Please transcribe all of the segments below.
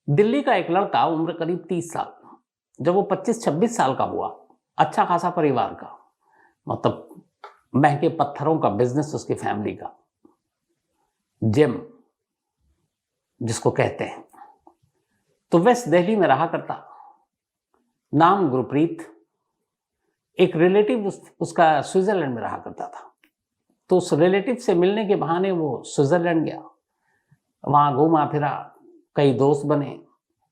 दिल्ली का एक लड़का उम्र करीब 30 साल, जब वो 25-26 साल का हुआ, अच्छा खासा परिवार का, मतलब महंगे पत्थरों का बिजनेस उसकी फैमिली का, जिम जिसको कहते हैं, तो वेस्ट दिल्ली में रहा करता। नाम गुरप्रीत। एक रिलेटिव उसका स्विट्जरलैंड में रहा करता था, तो उस रिलेटिव से मिलने के बहाने वो स्विट्जरलैंड गया, वहां घूमा फिरा, कई दोस्त बने।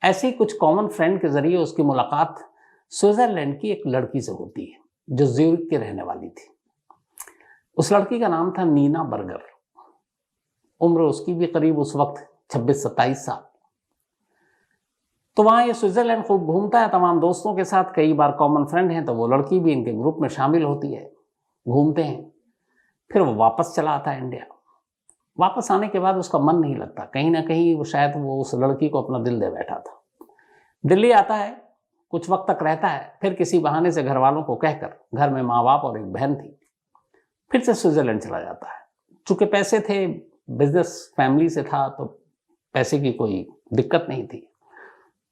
ऐसे ही कुछ कॉमन फ्रेंड के जरिए उसकी मुलाकात स्विट्जरलैंड की एक लड़की से होती है जो ज्यूरिख की रहने वाली थी। उस लड़की का नाम था नीना बर्गर। उम्र उसकी भी करीब उस वक्त 26-27 साल। तो वहां ये स्विट्जरलैंड खूब घूमता है तमाम दोस्तों के साथ, कई बार कॉमन फ्रेंड हैं तो वो लड़की भी इनके ग्रुप में शामिल होती है, घूमते हैं। फिर वो वापस चला आता है इंडिया। वापस आने के बाद उसका मन नहीं लगता, कहीं ना कहीं वो शायद वो उस लड़की को अपना दिल दे बैठा था। दिल्ली आता है, कुछ वक्त तक रहता है, फिर किसी बहाने से घर वालों को कहकर, घर में माँ बाप और एक बहन थी, फिर से स्विट्जरलैंड चला जाता है। चूंकि पैसे थे, बिजनेस फैमिली से था, तो पैसे की कोई दिक्कत नहीं थी,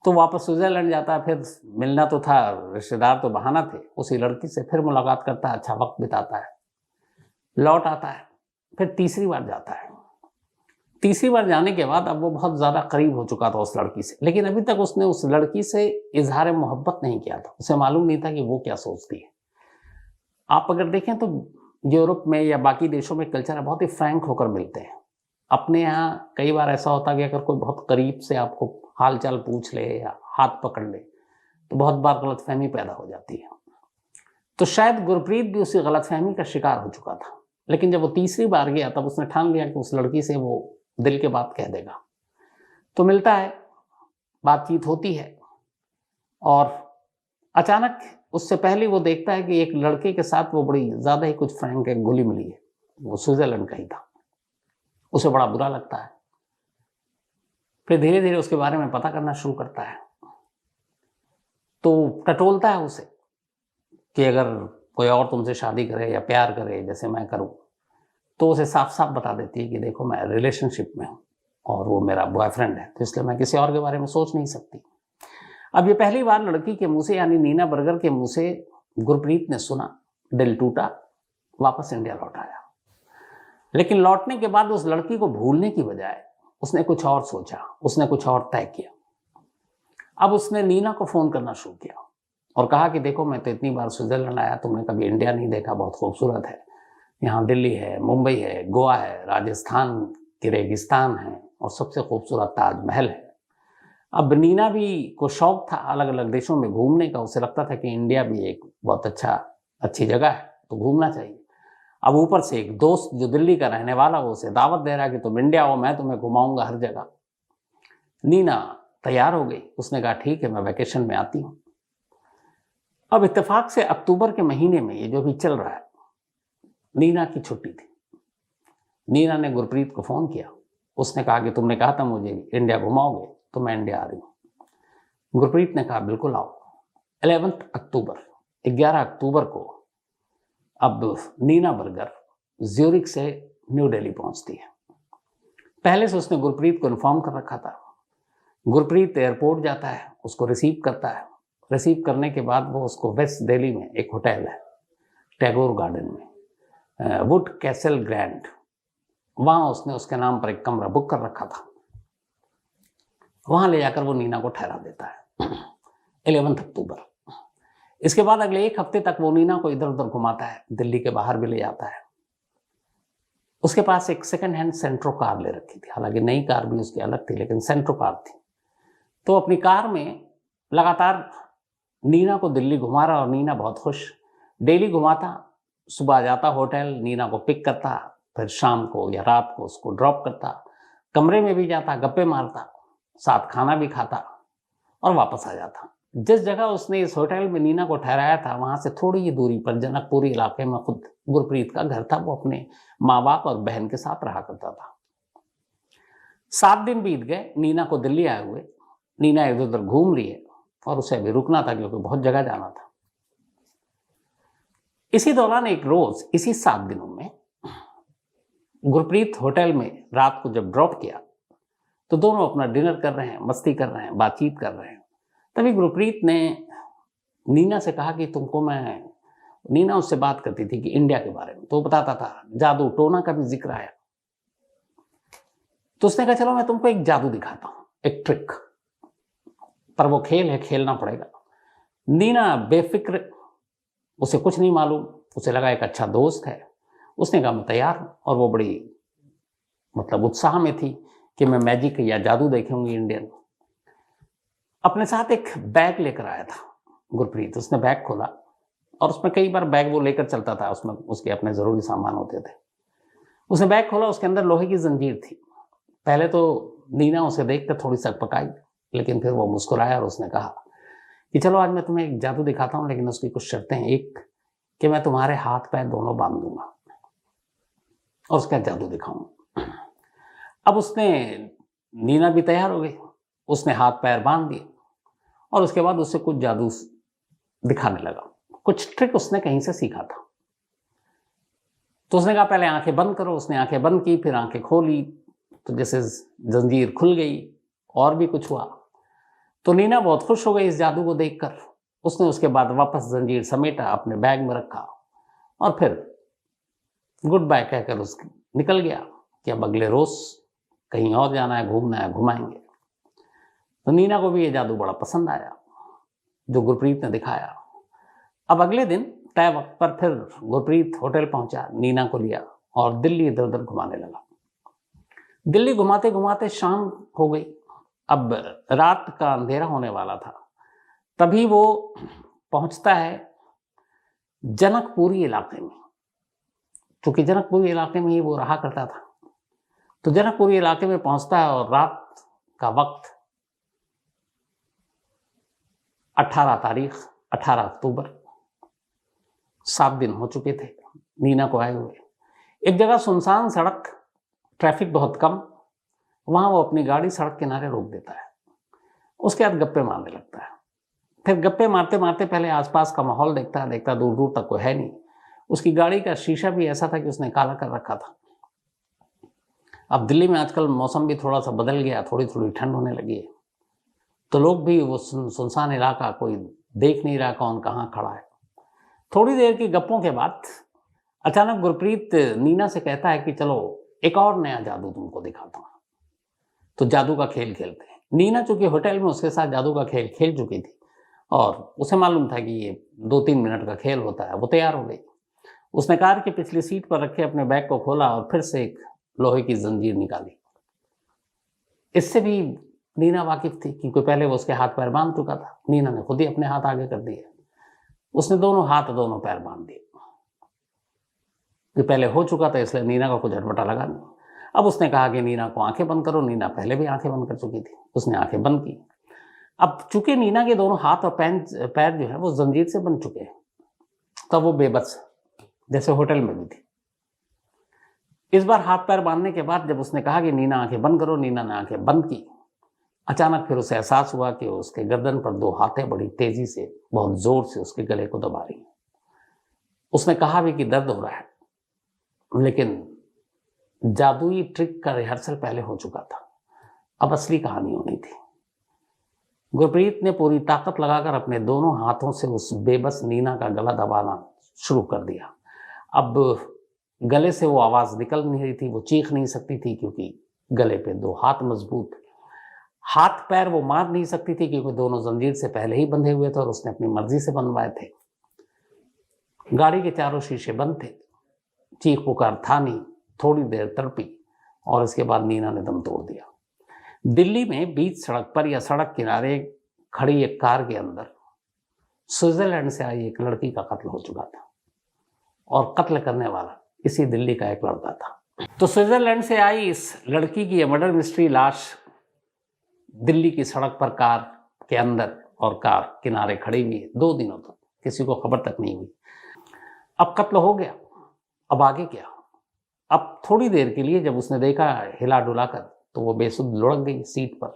तो वापस स्विट्जरलैंड जाता है। फिर मिलना तो था, रिश्तेदार तो बहाना थे, उसी लड़की से फिर मुलाकात करता है, अच्छा वक्त बिताता है, लौट आता है। फिर तीसरी बार जाता है। तीसरी बार जाने के बाद अब वो बहुत ज़्यादा करीब हो चुका था उस लड़की से, लेकिन अभी तक उसने उस लड़की से इजहार मोहब्बत नहीं किया था। उसे मालूम नहीं था कि वो क्या सोचती है। आप अगर देखें तो यूरोप में या बाकी देशों में कल्चर बहुत ही फ्रैंक होकर मिलते हैं। अपने यहाँ कई बार ऐसा होता है कि अगर कोई बहुत करीब से आपको हाल चाल पूछ ले या हाथ पकड़ ले तो बहुत बार गलतफहमी पैदा हो जाती है। तो शायद गुरप्रीत भी उसी गलतफहमी का शिकार हो चुका था, लेकिन जब वो तीसरी बार गया तब उसने ठान लिया कि उस लड़की से वो दिल के बात कह देगा। तो मिलता है, बातचीत होती है, और अचानक उससे पहले वो देखता है कि एक लड़के के साथ वो बड़ी ज्यादा ही कुछ फ्रैंक है, घुली मिली है। वो स्विट्जरलैंड का ही था। उसे बड़ा बुरा लगता है। फिर धीरे धीरे उसके बारे में पता करना शुरू करता है, तो टटोलता है उसे कि अगर कोई और तुमसे शादी करे या प्यार करे जैसे मैं करूं, तो उसे साफ साफ बता देती है कि देखो मैं रिलेशनशिप में हूं और वो मेरा बॉयफ्रेंड है, तो इसलिए मैं किसी और के बारे में सोच नहीं सकती। अब ये पहली बार लड़की के मुंह से, यानी नीना बर्गर के मुंह से गुरप्रीत ने सुना, दिल टूटा, वापस इंडिया लौट आया। लेकिन लौटने के बाद उस लड़की को भूलने की बजाय उसने कुछ और सोचा, उसने कुछ और तय किया। अब उसने नीना को फोन करना शुरू किया और कहा कि देखो मैं तो इतनी बार स्विट्जरलैंड आया, तुमने कभी इंडिया नहीं देखा, बहुत खूबसूरत है यहाँ। दिल्ली है, मुंबई है, गोवा है, राजस्थान के रेगिस्तान है, और सबसे खूबसूरत ताजमहल है। अब नीना भी को शौक था अलग अलग देशों में घूमने का। उसे लगता था कि इंडिया भी एक बहुत अच्छी जगह है, तो घूमना चाहिए। अब ऊपर से एक दोस्त जो दिल्ली का रहने वाला, वो उसे दावत दे रहा है कि तुम इंडिया आओ, मैं तुम्हें घुमाऊंगा हर जगह। नीना तैयार हो गई। उसने कहा ठीक है, मैं वैकेशन में आती हूँ। अब इत्तेफाक से अक्टूबर के महीने में, ये जो भी चल रहा है, नीना की छुट्टी थी। नीना ने गुरप्रीत को फोन किया। उसने कहा कि तुमने कहा था मुझे इंडिया घुमाओगे, तो मैं इंडिया आ रही हूँ। गुरप्रीत ने कहा बिल्कुल आओ। 11 अक्टूबर 11 अक्टूबर को अब नीना बर्गर ज्यूरिख से न्यू दिल्ली पहुंचती है। पहले से उसने गुरप्रीत को इन्फॉर्म कर रखा था। गुरप्रीत एयरपोर्ट जाता है, उसको रिसीव करता है। रिसीव करने के बाद वो उसको वेस्ट दिल्ली में एक होटल है टैगोर गार्डन में, वुड कैसल ग्रैंड, वहां उसने उसके नाम पर एक कमरा बुक कर रखा था। वहां ले जाकर वो नीना को ठहरा देता है 11 अक्टूबर। इसके बाद अगले एक हफ्ते तक वो नीना को इधर उधर घुमाता है, दिल्ली के बाहर भी ले जाता है। उसके पास एक सेकंड हैंड सेंट्रो कार ले रखी थी, हालांकि नई कार भी उसकी अलग थी, लेकिन सेंट्रो कार थी। तो अपनी कार में लगातार नीना को दिल्ली घुमा रहा, और नीना बहुत खुश। डेली घुमाता, सुबह जाता होटल, नीना को पिक करता, फिर शाम को या रात को उसको ड्रॉप करता, कमरे में भी जाता, गप्पे मारता, साथ खाना भी खाता और वापस आ जाता। जिस जगह उसने इस होटल में नीना को ठहराया था, वहां से थोड़ी ही दूरी पर जनकपुरी इलाके में खुद गुरप्रीत का घर था। वो अपने माँ बाप और बहन के साथ रहा करता था। 7 दिन बीत गए नीना को दिल्ली आए हुए। नीना इधर उधर घूम रही है और उसे अभी रुकना था क्योंकि बहुत जगह जाना था। इसी दौरान एक रोज, इसी 7 दिनों में, गुरप्रीत होटल में रात को जब ड्रॉप किया तो दोनों अपना डिनर कर रहे हैं, मस्ती कर रहे हैं, बातचीत कर रहे हैं। तभी गुरप्रीत ने नीना से कहा कि तुमको मैं, नीना उससे बात करती थी कि इंडिया के बारे में, तो वो बताता था, जादू टोना का भी जिक्र आया। तो उसने कहा चलो मैं तुमको एक जादू दिखाता हूं, एक ट्रिक, पर वो खेल है, खेलना पड़ेगा। नीना बेफिक्र, उसे कुछ नहीं मालूम, उसे लगा एक अच्छा दोस्त है। उसने कहा मैं तैयार हूं, और वो बड़ी मतलब उत्साह में थी कि मैं मैजिक या जादू देखूंगी इंडियन। अपने साथ एक बैग लेकर आया था गुरप्रीत। उसने बैग खोला और उसमें कई बार बैग वो लेकर चलता था, उसमें उसके अपने जरूरी सामान होते थे। उसने बैग खोला, उसके अंदर लोहे की जंजीर थी। पहले तो नीना उसे देखकर थोड़ी सकपकाई, लेकिन फिर वो मुस्कुराया और उसने कहा कि चलो आज मैं तुम्हें एक जादू दिखाता हूं, लेकिन उसकी कुछ शर्तें हैं। एक कि मैं तुम्हारे हाथ पैर दोनों बांध दूंगा और उसका जादू दिखाऊंगा। अब उसने, नीना भी तैयार हो गई, उसने हाथ पैर बांध दिए और उसके बाद उससे कुछ जादू दिखाने लगा। कुछ ट्रिक उसने कहीं से सीखा था। तो उसने कहा पहले आंखें बंद करो। उसने आंखें बंद की, फिर आंखें खोली तो जैसे जंजीर खुल गई और भी कुछ हुआ। तो नीना बहुत खुश हो गई इस जादू को देखकर। उसने उसके बाद वापस जंजीर समेटा, अपने बैग में रखा और फिर गुड बाय कहकर उसके निकल गया कि अब अगले रोज कहीं और जाना है, घूमना है, घुमाएंगे। तो नीना को भी ये जादू बड़ा पसंद आया जो गुरप्रीत ने दिखाया। अब अगले दिन तय वक्त पर फिर गुरप्रीत होटल पहुंचा, नीना को लिया और दिल्ली इधर उधर घुमाने लगा। दिल्ली घुमाते घुमाते शाम हो गई। अब रात का अंधेरा होने वाला था। तभी वो पहुंचता है जनकपुरी इलाके में, क्योंकि जनकपुरी इलाके में ही वो रहा करता था। तो जनकपुरी इलाके में पहुंचता है और रात का वक्त 18 अक्टूबर, 7 दिन हो चुके थे नीना को आए हुए। एक जगह सुनसान सड़क, ट्रैफिक बहुत कम, वहां वो अपनी गाड़ी सड़क किनारे रोक देता है। उसके बाद गप्पे मारने लगता है। फिर गप्पे मारते मारते पहले आसपास का माहौल देखता है, देखता दूर दूर तक कोई है नहीं। उसकी गाड़ी का शीशा भी ऐसा था कि उसने काला कर रखा था। अब दिल्ली में आजकल मौसम भी थोड़ा सा बदल गया, थोड़ी थोड़ी ठंड होने लगी है, तो लोग भी वो सुनसान इलाका, कोई देख नहीं रहा कौन कहाँ खड़ा है। थोड़ी देर की गप्पों के बाद अचानक गुरप्रीत नीना से कहता है कि चलो एक और नया जादू तुमको दिखाता हूं, तो जादू का खेल खेलते हैं। नीना चूंकि होटल में उसके साथ जादू का खेल खेल चुकी थी और उसे मालूम था कि ये 2-3 मिनट का खेल होता है। वो तैयार हो गई। उसने कार की पिछली सीट पर रखे अपने बैग को खोला और फिर से एक लोहे की जंजीर निकाली। इससे भी नीना वाकिफ थी क्योंकि पहले वो उसके हाथ पैर बांध चुका था। नीना ने खुद ही अपने हाथ आगे कर दिए। उसने दोनों हाथ दोनों पैर बांध दिए। ये पहले हो चुका था इसलिए नीना का कुछ झटपटा लगा नहीं। अब उसने कहा कि नीना को आंखें बंद करो। नीना पहले भी आंखें बंद कर चुकी थी। उसने आंखें बंद की। अब चूंकि नीना के दोनों हाथ और पैर जो है वो जंजीर से बंध चुके हैं, तब वो बेबस जैसे होटल में भी थी। इस बार हाथ पैर बांधने के बाद जब उसने कहा कि नीना आंखें बंद करो, नीना ने आंखें बंद की। अचानक फिर उसे एहसास हुआ कि उसके गर्दन पर 2 हाथें बड़ी तेजी से, बहुत जोर से उसके गले को दबा रही हैं। उसने कहा भी कि दर्द हो रहा है, लेकिन जादुई ट्रिक का रिहर्सल पहले हो चुका था। अब असली कहानी होनी थी। गुरप्रीत ने पूरी ताकत लगाकर अपने दोनों हाथों से उस बेबस नीना का गला दबाना शुरू कर दिया। अब गले से वो आवाज निकल नहीं रही थी, वो चीख नहीं सकती थी क्योंकि गले पे 2 हाथ मजबूत। हाथ पैर वो मार नहीं सकती थी क्योंकि दोनों जंजीर से पहले ही बंधे हुए थे और उसने अपनी मर्जी से बनवाए थे। गाड़ी के चारों शीशे बंद थे। चीख पुकार था नहीं। थोड़ी देर तड़पी और इसके बाद नीना ने दम तोड़ दिया। दिल्ली में बीच सड़क पर या सड़क किनारे खड़ी एक कार के अंदर स्विट्जरलैंड से आई एक लड़की का कत्ल हो चुका था और कत्ल करने वाला इसी दिल्ली का एक लड़का था। तो स्विट्जरलैंड से आई इस लड़की की मर्डर मिस्ट्री लाश दिल्ली की सड़क पर कार के अंदर और कार किनारे खड़ी हुई है 2 दिनों तक, किसी को खबर तक नहीं हुई। अब कत्ल हो गया, अब आगे क्या? अब थोड़ी देर के लिए जब उसने देखा हिला डुला कर, तो वो बेसुध लुढ़क गई सीट पर।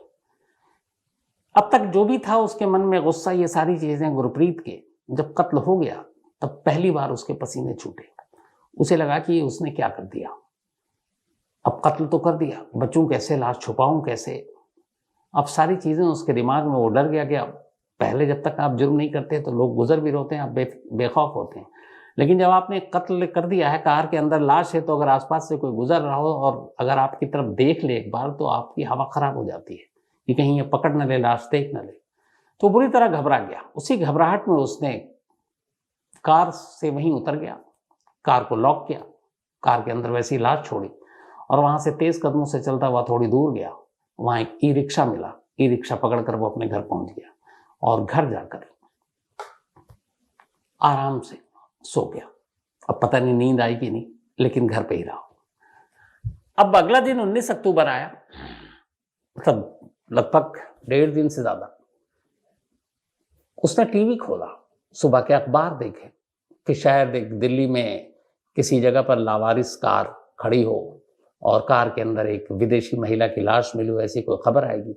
अब तक जो भी था उसके मन में गुस्सा, ये सारी चीजें गुरप्रीत के, जब कत्ल हो गया तब पहली बार उसके पसीने छूटे। उसे लगा कि उसने क्या कर दिया। अब कत्ल तो कर दिया, बचूं कैसे, लाश छुपाऊं कैसे। अब सारी चीजें उसके दिमाग में, वो डर गया कि अब पहले जब तक आप जुर्म नहीं करते तो लोग गुजर भी होते हैं, आप बेखौफ होते हैं, लेकिन जब आपने कत्ल कर दिया है, कार के अंदर लाश है, तो अगर आसपास से कोई गुजर रहा हो और अगर आपकी तरफ देख ले एक बार, तो आपकी हवा खराब हो जाती है कि कहीं ये पकड़ न ले, लाश देख न ले। तो बुरी तरह घबरा गया। उसी घबराहट में उसने कार से वहीं उतर गया, कार को लॉक किया, कार के अंदर वैसी लाश छोड़ी और वहां से तेज कदमों से चलता हुआ थोड़ी दूर गया। वहां एक ई रिक्शा मिला, ई रिक्शा पकड़कर वो अपने घर पहुंच गया और घर जाकर आराम से सो गया। अब पता नहीं नींद आई कि नहीं, लेकिन घर पे ही रहा। अब अगला दिन 19 अक्टूबर आया, तब लगभग 1.5 दिन से ज्यादा। उसने टीवी खोला, सुबह के अखबार देखे कि शायद एक दिल्ली में किसी जगह पर लावारिस कार खड़ी हो और कार के अंदर एक विदेशी महिला की लाश मिली हो, ऐसी कोई खबर आएगी।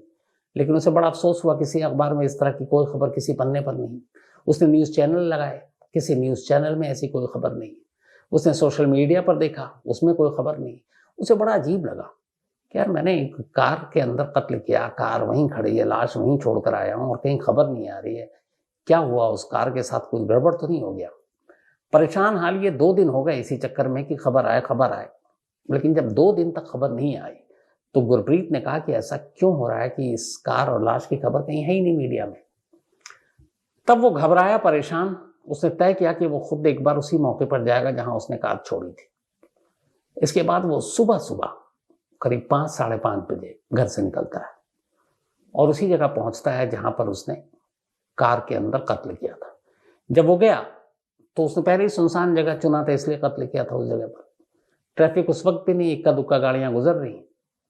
लेकिन उसे बड़ा अफसोस हुआ, किसी अखबार में इस तरह की कोई खबर किसी पन्ने पर नहीं। उसने न्यूज़ चैनल लगाए, किसी न्यूज़ चैनल में ऐसी कोई खबर नहीं। उसने सोशल मीडिया पर देखा, उसमें कोई खबर नहीं। उसे बड़ा अजीब लगा कि यार, मैंने एक कार के अंदर कत्ल किया, कार वहीं खड़ी है, लाश वहीं छोड़कर आया हूँ और कहीं खबर नहीं आ रही है। क्या हुआ, उस कार के साथ कुछ गड़बड़ तो नहीं हो गया? परेशान हाल ये 2 दिन हो गए इसी चक्कर में कि खबर आए। लेकिन जब 2 दिन तक खबर नहीं आई तो गुरप्रीत ने कहा कि ऐसा क्यों हो रहा है कि इस कार और लाश की खबर कहीं है ही नहीं मीडिया में। तब वो घबराया, परेशान। उसने तय किया कि वो खुद एक बार उसी मौके पर जाएगा जहां उसने कार छोड़ी थी। इसके बाद वो सुबह सुबह करीब 5, साढ़े 5 बजे घर से निकलता है और उसी जगह पहुंचता है जहां पर उसने कार के अंदर कत्ल किया था। जब वो गया तो उसने पहले ही सुनसान जगह चुना था, इसलिए कत्ल किया था उस जगह पर। ट्रैफिक उस वक्त भी नहीं, इक्का दुक्का गाड़ियां गुजर रही।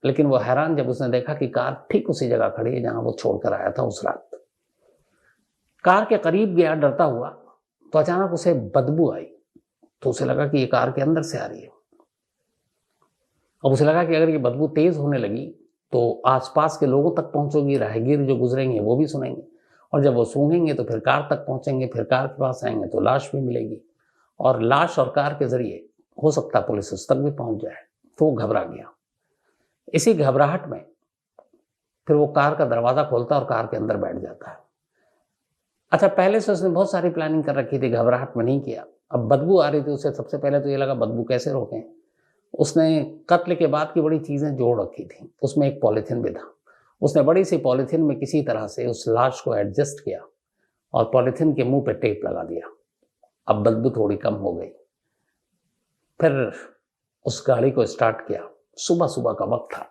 लेकिन वो हैरान जब उसने देखा कि कार ठीक उसी जगह खड़ी है जहां वो छोड़कर आया था उस रात। कार के करीब गया डरता हुआ, तो अचानक उसे बदबू आई। तो उसे लगा कि ये कार के अंदर से आ रही है। अब उसे लगा कि अगर ये बदबू तेज होने लगी तो आसपास के लोगों तक पहुंचेगी, राहगीर जो गुजरेंगे वो भी सुनेंगे, और जब वो सूंघेंगे तो फिर कार तक पहुंचेंगे, फिर कार के पास आएंगे तो लाश भी मिलेगी, और लाश और कार के जरिए हो सकता पुलिस उस तक भी पहुंच जाए। तो वो घबरा गया। इसी घबराहट में फिर वो कार का दरवाजा खोलता और कार के अंदर बैठ जाता है। अच्छा, पहले से उसने बहुत सारी प्लानिंग कर रखी थी, घबराहट में नहीं किया। अब बदबू आ रही थी उसे, सबसे पहले तो ये लगा बदबू कैसे रोकें। उसने कत्ल के बाद की बड़ी चीजें जोड़ रखी थी, उसमें एक पॉलीथिन भी था। उसने बड़ी सी पॉलीथिन में किसी तरह से उस लाश को एडजस्ट किया और पॉलीथिन के मुंह पे टेप लगा दिया। अब बदबू थोड़ी कम हो गई। फिर उस गाड़ी को स्टार्ट किया। सुबह सुबह का वक्त था।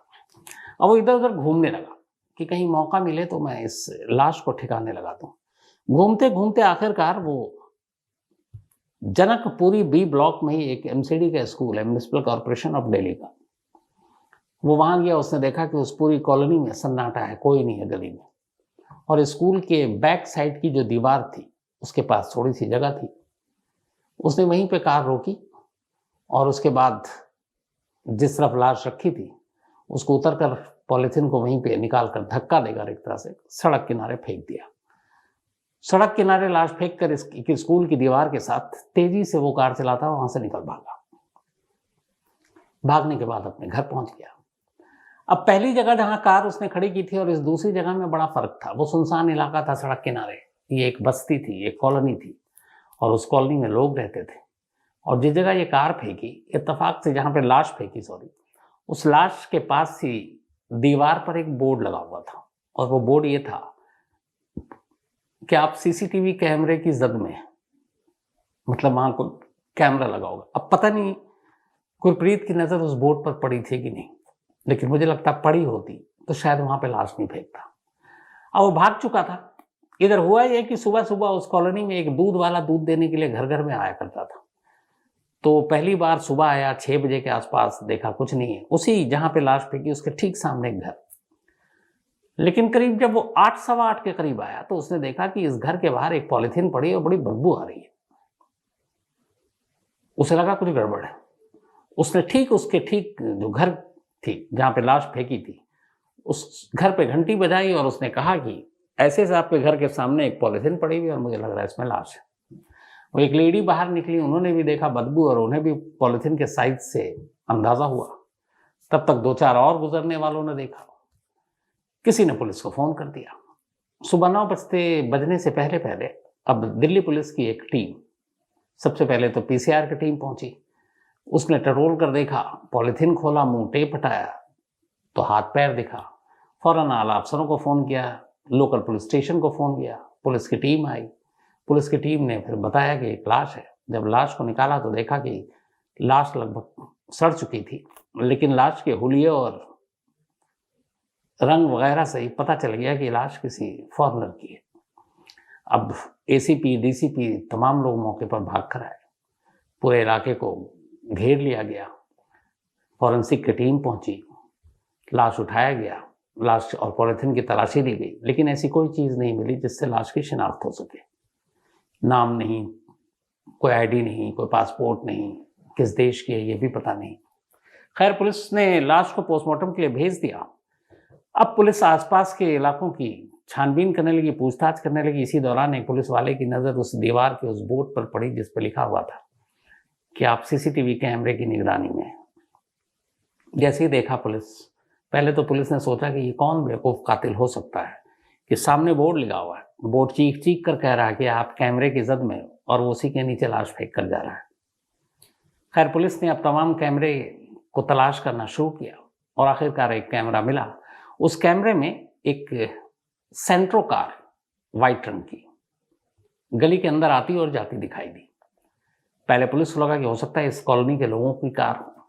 अब वो इधर उधर घूमने लगा कि कहीं मौका मिले तो मैं इस लाश को ठिकाने लगा दूं। घूमते घूमते आखिरकार वो जनकपुरी बी ब्लॉक में ही एक एमसीडी का स्कूल है, म्युनिसिपल कॉर्पोरेशन ऑफ दिल्ली का, वो वहां गया। उसने देखा कि उस पूरी कॉलोनी में सन्नाटा है, कोई नहीं है गली में, और स्कूल के बैक साइड की जो दीवार थी उसके पास थोड़ी सी जगह थी। उसने वहीं पे कार रोकी और उसके बाद जिस तरफ लाश रखी थी उसको उतरकर पॉलीथिन को वहीं पे निकालकर धक्का देकर एक तरह से सड़क किनारे फेंक दिया। सड़क किनारे लाश फेंककर इस स्कूल की दीवार के साथ तेजी से वो कार चलाता वहां से निकल भागा। भागने के बाद अपने घर पहुंच गया। अब पहली जगह जहां कार उसने खड़ी की थी और इस दूसरी जगह में बड़ा फर्क था। वो सुनसान इलाका था सड़क किनारे, ये एक बस्ती थी, एक कॉलोनी थी, और उस कॉलोनी में लोग रहते थे। और जिस जगह ये कार फेंकी, इत्तेफाक से जहां पे लाश फेंकी, उस लाश के पास ही दीवार पर एक बोर्ड लगा हुआ था, और वो बोर्ड ये था कि आप सीसीटीवी कैमरे की जद में, मतलब वहां को कैमरा लगा होगा। अब पता नहीं गुरप्रीत की नजर उस बोर्ड पर पड़ी थी कि नहीं, लेकिन मुझे लगता पड़ी होती तो शायद वहां पे लाश नहीं फेंकता। अब वो भाग चुका था। इधर हुआ ये कि सुबह सुबह उस कॉलोनी में एक दूध वाला दूध देने के लिए घर घर में आया करता था। तो पहली बार सुबह आया 6 बजे के आसपास, देखा कुछ नहीं है, उसी जहां पे लाश फेंकी उसके ठीक सामने एक घर। लेकिन करीब जब वो 8, सवा 8 के करीब आया तो उसने देखा कि इस घर के बाहर एक पॉलीथीन पड़ी और बड़ी बदबू आ रही है। उसे लगा कुछ गड़बड़ है। उसने ठीक उसके ठीक जो घर थी जहां पे लाश फेंकी थी, उस घर पे घंटी बजाई और उसने कहा कि ऐसे से आपके घर के सामने एक पॉलीथीन पड़ी हुई और मुझे लग रहा है इसमें लाश है। वो एक लेडी बाहर निकली, उन्होंने भी देखा बदबू और उन्हें भी पॉलीथीन के साइज से अंदाजा हुआ। तब तक 2-4 और गुजरने वालों ने देखा। किसी ने पुलिस को फ़ोन कर दिया। सुबह 9 बजने से पहले अब दिल्ली पुलिस की एक टीम, सबसे पहले तो पीसीआर की टीम पहुंची। उसने टटोल कर देखा, पॉलीथीन खोला, मुंह टेप हटाया तो हाथ पैर दिखा। फौरन आला अफसरों को फ़ोन किया, लोकल पुलिस स्टेशन को फ़ोन किया, पुलिस की टीम आई। पुलिस की टीम ने फिर बताया कि एक लाश है। जब लाश को निकाला तो देखा कि लाश लगभग सड़ चुकी थी, लेकिन लाश के हुलिये और रंग वगैरह से ही पता चल गया कि लाश किसी फॉरेनर की है। अब एसीपी, डीसीपी तमाम लोग मौके पर भाग कर आए। पूरे इलाके को घेर लिया गया। फॉरेंसिक की टीम पहुंची, लाश उठाया गया, लाश और पॉलीथीन की तलाशी ली गई, लेकिन ऐसी कोई चीज़ नहीं मिली जिससे लाश की शिनाख्त हो सके। नाम नहीं, कोई आईडी नहीं, कोई पासपोर्ट नहीं, किस देश की है ये भी पता नहीं। खैर, पुलिस ने लाश को पोस्टमार्टम के लिए भेज दिया। अब पुलिस आसपास के इलाकों की छानबीन करने लगी, पूछताछ करने लगी। इसी दौरान एक पुलिस वाले की नज़र उस दीवार के उस बोर्ड पर पड़ी जिस पर लिखा हुआ था कि आप सीसीटीवी कैमरे की निगरानी में। जैसे ही देखा पुलिस, पहले तो पुलिस ने सोचा कि ये कौन बेवकूफ़ कातिल हो सकता है कि सामने बोर्ड लगा हुआ है, बोर्ड चीख चीख कर कह रहा है कि आप कैमरे की जद में, और वो उसी के नीचे लाश फेंक कर जा रहा है। खैर, पुलिस ने अब तमाम कैमरे को तलाश करना शुरू किया और आखिरकार एक कैमरा मिला। उस कैमरे में एक सेंट्रो कार वाइट रंग की गली के अंदर आती और जाती दिखाई दी। पहले पुलिस को लगा कि हो सकता है इस कॉलोनी के लोगों की कार हो।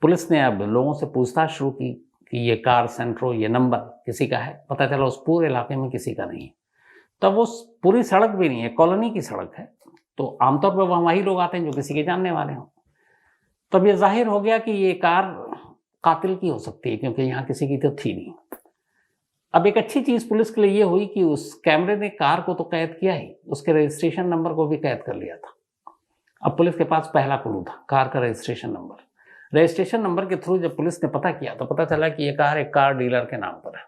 पुलिस ने अब लोगों से पूछताछ शुरू की कि ये कार सेंट्रो, ये नंबर किसी का है। पता चला उस पूरे इलाके में किसी का नहीं है। तब वो पूरी सड़क भी नहीं है, कॉलोनी की सड़क है, तो आमतौर पर वहाँ वही लोग आते हैं जो किसी के जानने वाले हों। तब ये जाहिर हो गया कि ये कार कातिल की हो सकती है, क्योंकि यहाँ किसी की तो थी नहीं। अब एक अच्छी चीज़ पुलिस के लिए ये हुई कि उस कैमरे ने कार को तो कैद किया ही, उसके रजिस्ट्रेशन नंबर को भी कैद कर लिया था। अब पुलिस के पास पहला क्लू था, कार का रजिस्ट्रेशन नंबर। रजिस्ट्रेशन नंबर के थ्रू जब पुलिस ने पता किया तो पता चला कि ये कार एक कार डीलर के नाम पर है।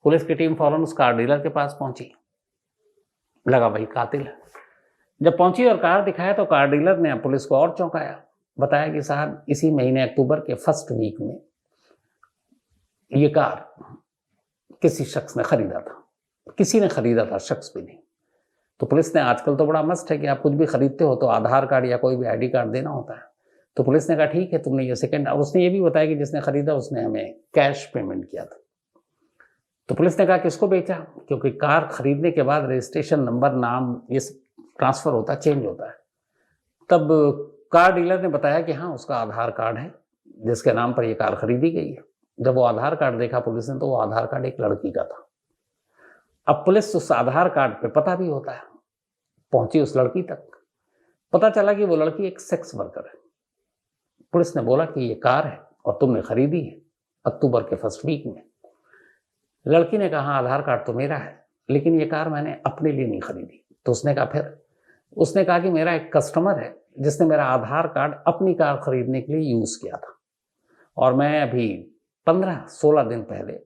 पुलिस की टीम फौरन उस कार डीलर के पास पहुंची। लगा भाई कातिल है। जब पहुंची और कार दिखाया तो कार डीलर ने पुलिस को और चौंकाया। बताया कि साहब, इसी महीने अक्टूबर के फर्स्ट वीक में ये कार किसी शख्स ने खरीदा था। किसी ने खरीदा था, शख्स भी नहीं। तो पुलिस ने, आजकल तो बड़ा मस्त है कि आप कुछ भी खरीदते हो तो आधार कार्ड या कोई भी आईडी कार्ड देना होता है। तो पुलिस ने कहा ठीक है, तुमने ये सेकंड, और उसने ये भी बताया कि जिसने खरीदा उसने हमें कैश पेमेंट किया था। तो पुलिस ने कहा किसको बेचा, क्योंकि कार खरीदने के बाद रजिस्ट्रेशन नंबर, नाम, ये ट्रांसफर होता है, चेंज होता है। तब कार डीलर ने बताया कि हाँ, उसका आधार कार्ड है जिसके नाम पर ये कार खरीदी गई है। जब वो आधार कार्ड देखा पुलिस ने तो वो आधार कार्ड एक लड़की का था। अब पुलिस उस आधार कार्ड पे पता भी होता है, पहुंची उस लड़की तक। पता चला कि वो लड़की एक सेक्स वर्कर है। पुलिस ने बोला कि ये कार है और तुमने खरीदी है अक्टूबर के फर्स्ट वीक में। लड़की ने कहा आधार कार्ड तो मेरा है, लेकिन ये कार मैंने अपने लिए नहीं खरीदी। तो उसने कहा फिर? उसने कहा कि मेरा एक कस्टमर है जिसने मेरा आधार कार्ड अपनी कार खरीदने के लिए यूज़ किया था, और मैं अभी 15-16 दिन पहले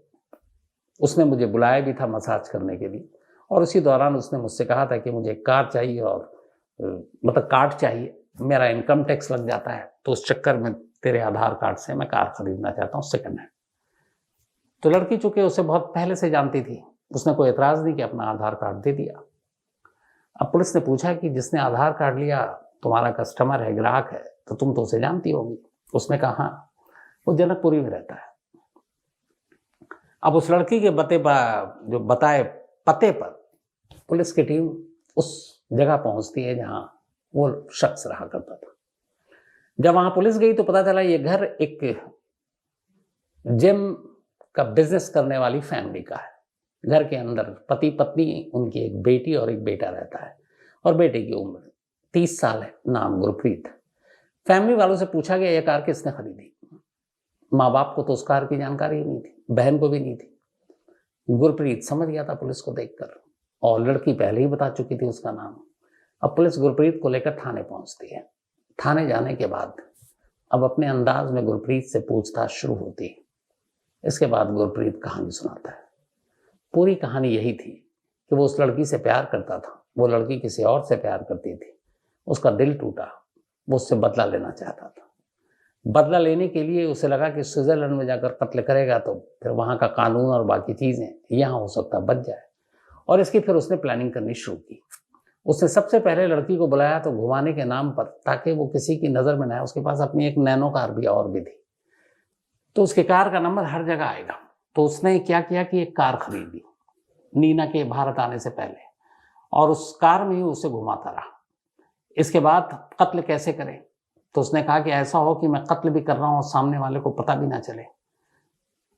उसने मुझे बुलाया भी था मसाज करने के लिए, और उसी दौरान उसने मुझसे कहा था कि मुझे कार चाहिए और मतलब कार्ड चाहिए, मेरा इनकम टैक्स लग जाता है, तो उस चक्कर में तेरे आधार कार्ड से मैं कार खरीदना चाहता हूँ सेकंड हैंड। तो लड़की चूंकि उसे बहुत पहले से जानती थी, उसने कोई एतराज़ नहीं कि अपना आधार कार्ड दे दिया। अब पुलिस ने पूछा कि जिसने आधार कार्ड लिया तुम्हारा कस्टमर है, ग्राहक है, तो तुम तो उसे जानती होगी। उसने कहा हाँ, वो जनकपुरी में रहता है। अब उस लड़की के जो बताए पते पर पुलिस की टीम उस जगह पहुंचती है जहां वो शख्स रहा करता था। जब वहां पुलिस गई तो पता चला ये घर एक जिम का बिजनेस करने वाली फैमिली का है। घर के अंदर पति पत्नी, उनकी एक बेटी और एक बेटा रहता है, और बेटे की उम्र 30 साल है, नाम गुरप्रीत। फैमिली वालों से पूछा गया ये कार किसने खरीदी। माँ बाप को तो उस कार की जानकारी ही नहीं थी, बहन को भी नहीं थी। गुरप्रीत समझ गया था पुलिस को देखकर, और लड़की पहले ही बता चुकी थी उसका नाम। अब पुलिस गुरप्रीत को लेकर थाने पहुंचती है। थाने जाने के बाद अब अपने अंदाज में गुरप्रीत से पूछताछ शुरू होती है। इसके बाद गुरप्रीत कहानी सुनाता है। पूरी कहानी यही थी कि वो उस लड़की से प्यार करता था, वो लड़की किसी और से प्यार करती थी, उसका दिल टूटा, वो उससे बदला लेना चाहता था। बदला लेने के लिए उसे लगा कि स्विट्जरलैंड में जाकर कत्ल करेगा तो फिर वहाँ का कानून और बाकी चीज़ें यहाँ हो सकता बच जाए, और इसकी फिर उसने प्लानिंग करनी शुरू की। उसने सबसे पहले लड़की को बुलाया तो घुमाने के नाम पर, ताकि वो किसी की नज़र में ना आए। उसके पास अपनी एक नैनो कार भी और भी थी, तो उसके कार का नंबर हर जगह आएगा। तो उसने क्या किया कि एक कार खरीदी नीना के भारत आने से पहले, और उस कार में ही उसे घुमाता रहा। इसके बाद कत्ल कैसे करें, तो उसने कहा कि ऐसा हो कि मैं कत्ल भी कर रहा हूँ और सामने वाले को पता भी ना चले।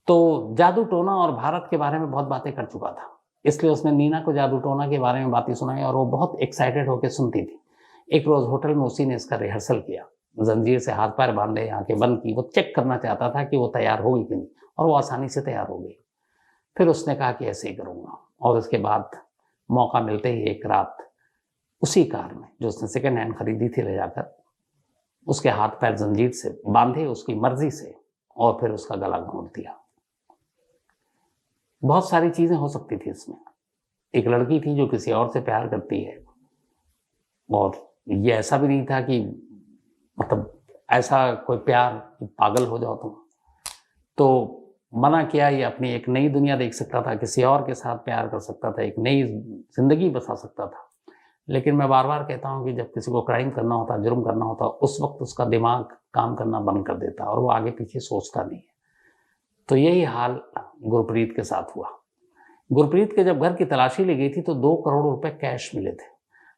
तो जादू टोना और भारत के बारे में बहुत बातें कर चुका था, इसलिए उसने नीना को जादू टोना के बारे में बातें सुनाई और वो बहुत एक्साइटेड होकर सुनती थी। एक रोज होटल में उसी ने इसका रिहर्सल किया, जंजीर से हाथ पैर बांधे, आंखें बंद की। वो चेक करना चाहता था कि वो तैयार होगी कि नहीं, और वो आसानी से तैयार हो गई। फिर उसने कहा कि ऐसे ही करूँगा, और उसके बाद मौका मिलते ही एक रात उसी कार में जो उसने सेकेंड हैंड खरीदी थी ले जाकर उसके हाथ पैर जंजीर से बांधे उसकी मर्जी से, और फिर उसका गला घोंट दिया। बहुत सारी चीजें हो सकती थी इसमें। एक लड़की थी जो किसी और से प्यार करती है, और ये ऐसा भी नहीं था कि मतलब ऐसा कोई प्यार पागल हो जाओ तुम, तो मना किया। ये अपनी एक नई दुनिया देख सकता था, किसी और के साथ प्यार कर सकता था, एक नई जिंदगी बसा सकता था। लेकिन मैं बार बार कहता हूँ कि जब किसी को क्राइम करना होता, जुर्म करना होता, उस वक्त उसका दिमाग काम करना बंद कर देता और वो आगे पीछे सोचता नहीं है। तो यही हाल गुरप्रीत के साथ हुआ। गुरप्रीत के जब घर की तलाशी ली गई थी तो 2 करोड़ रुपए कैश मिले थे।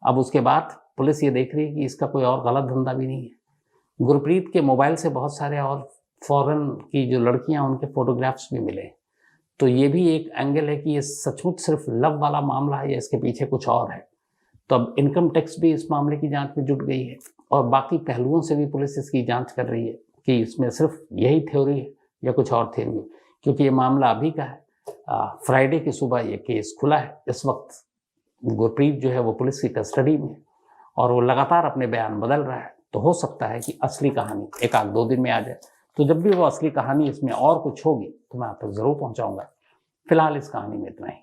अब उसके बाद पुलिस ये देख रही है कि इसका कोई और गलत धंधा भी नहीं है। गुरप्रीत के मोबाइल से बहुत सारे और फॉरेन की जो लड़कियां उनके फोटोग्राफ्स भी मिले। तो ये भी एक एंगल है कि ये सचमुच सिर्फ लव वाला मामला है या इसके पीछे कुछ और है। तो अब इनकम टैक्स भी इस मामले की जांच में जुट गई है, और बाकी पहलुओं से भी पुलिस इसकी जांच कर रही है कि इसमें सिर्फ यही थ्योरी है या कुछ और थ्योरी है, क्योंकि ये मामला अभी का है। फ्राइडे की सुबह ये केस खुला है। इस वक्त गुरप्रीत जो है वो पुलिस की कस्टडी में है और वो लगातार अपने बयान बदल रहा है। तो हो सकता है कि असली कहानी 1-2 दिन में आ जाए। तो जब भी वो असली कहानी इसमें और कुछ होगी तो मैं आप तक जरूर पहुंचाऊंगा। फिलहाल इस कहानी में इतना ही।